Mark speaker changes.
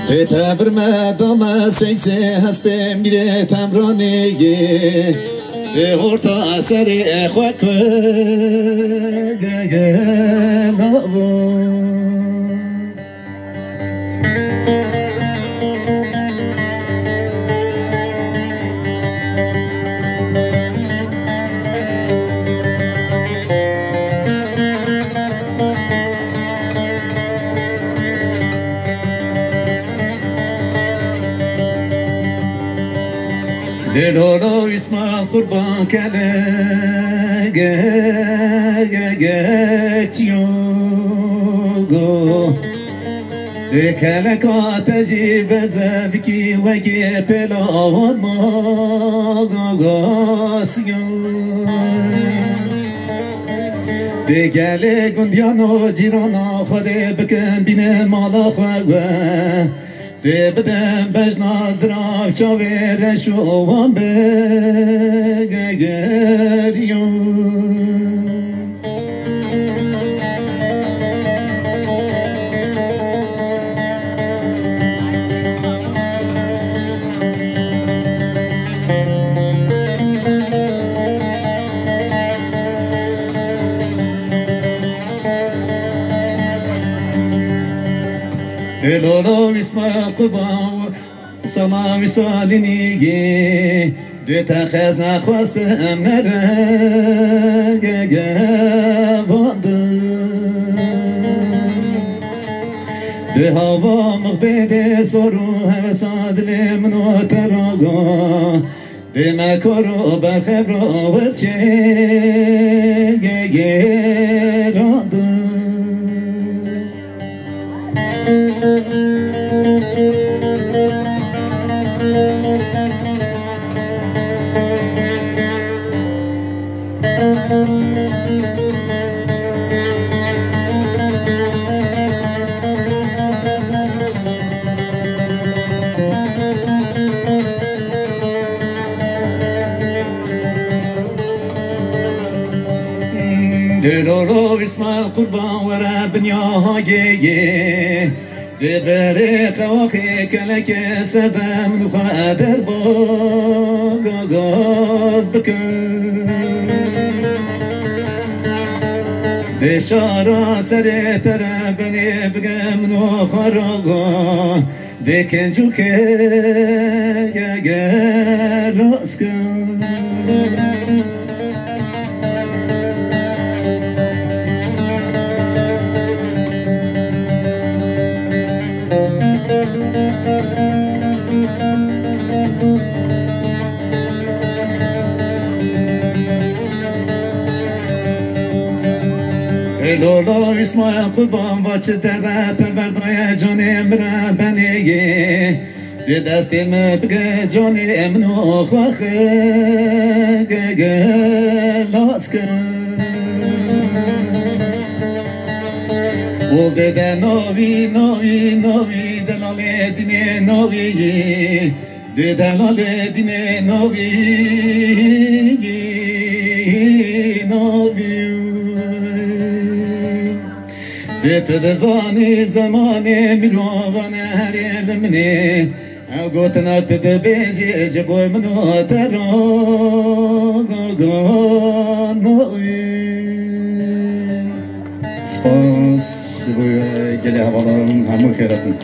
Speaker 1: تبر مدام سیسه هست بهم گیره تمرانه هورتا سر خوک دلولو اسمع قربان كلاجيوغو كلاكا تجيب زبكي وكي بلاون ماغاسيو دگله گندیانو جیرانا خود بکن بین مالا خواه ده بدم بجناز را چاویر شوان بگریون لولو اسمع قبا سما وصالنيجي دي تخزنا خواستم نرق بعض دي هوا مغبيد صارو هوساد لي منو تراغا دي مكارو بخبرو ورشي راض دلولو اسمع قربان ورا بنياهاجي دبر خواخي كلك سردم نخادر باغاز بكن بشارة سر تربني بقم نخراغا دكنجوك يا راسكن لولا اسمع قربان باچ درد بردای جان امر بنیه دی دستیم بگه جان امنو خواخ لاس کن و ده ناوی ناوی ناوی دلال دین ناوی دی دلال دین ناوی ناوی تدزاني زماني مروغان هريل مني قوتنا تدبيجي جبوي منو تروغان سپاس جبوي گلی هوالارم همو خیرتون